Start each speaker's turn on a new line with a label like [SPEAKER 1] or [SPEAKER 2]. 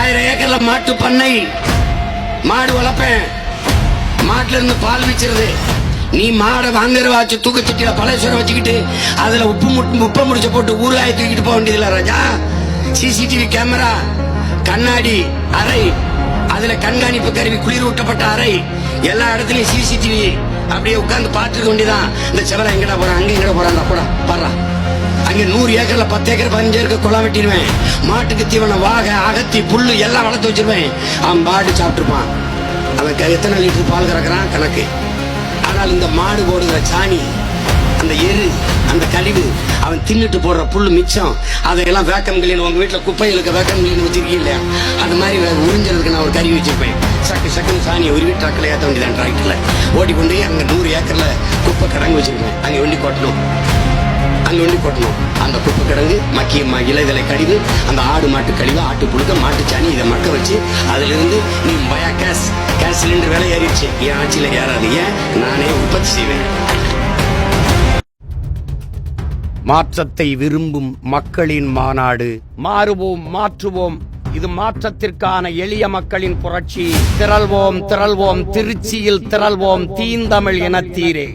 [SPEAKER 1] 1000 ஏக்கர்ல மாட்டு பண்ணை, மாடு வளர்ப்பேன், மாட்டுல இருந்து பால் வச்சிருது. நீ மாடை வாங்குற வாச்சு தூக்கச்சட்டியில பழசுரம் வச்சுக்கிட்டு அதுல உப்பை முடிச்ச போட்டு ஊறுகாய தூக்கிட்டு போக வேண்டியதில்ல ராஜா. சிசிடிவி கேமரா, கண்ணாடி அறை, அதுல கண்காணிப்பு கருவி, குளிர் ஊட்டப்பட்ட அறை, எல்லா இடத்துலயும் சிசிடிவி. அப்படியே உட்கார்ந்து பார்த்துக்க வேண்டியதான். இந்த செவலை எங்கடா போறான், அங்க எங்கடா போறான், போடா பாடுறா. அங்க 100 ஏக்கர்ல 10 ஏக்கர் 15 ஏக்கர் குளம் வெட்டிடுவேன். மாட்டுக்கு தீவனம், வாகை, அகத்தி, புல்லு எல்லாம் வளர்த்து வச்சிருவேன். அவன் பாடு சாப்பிட்டுருப்பான். அவன் எத்தனை லிட்டர் பால் கறக்குறான் கணக்கு. ஆனால் இந்த மாடு போடுகிற சாணி, அந்த எரு, அந்த கழிவு, அவன் தின்னுட்டு போடுற புல்லு மிச்சம், அதையெல்லாம் வேக்கம் கிளீன். உங்க வீட்டுல குப்பைகளுக்கு வேக்கம் கிளீன் வச்சிருக்கீங்க இல்லையா, அது மாதிரி உறிஞ்சதுக்கு நான் ஒரு கருவி வச்சிருப்பேன். சக்குன்னு சாணியை ஒரு வீட்டு ட்ரக்கில் ஏற்ற வேண்டியதான். டிராக்டர்ல ஓடி கொண்டு அங்க 100 ஏக்கர்ல குப்பை கிடங்கு வச்சிருப்பேன். அங்க ஒண்டி கொட்டணும், அங்க ஒண்டி கொட்டணும். அந்த குப்பை கிடங்கு மக்கிய இலைதலை கழிவு, அந்த ஆடு மாட்டு கழிவு, ஆட்டு புழுக்க, மாட்டு சாணி, இதை மக்க வச்சு அதுல இருந்து நீ பயா கேஸ் சிலிண்டர் விலை ஏறிடுச்சு. என் ஆட்சியில ஏறாது. ஏன்? நானே உற்பத்தி செய்வேன். மாற்றத்தை விரும்பும் மக்களின் மாநாடு. மாறுவோம், மாற்றுவோம். இது மாற்றத்திற்கான எளிய மக்களின் புரட்சி. திரள்வோம், திரள்வோம், திருச்சியில் திரள்வோம், தீந்தமிழ் இனத்தீரே.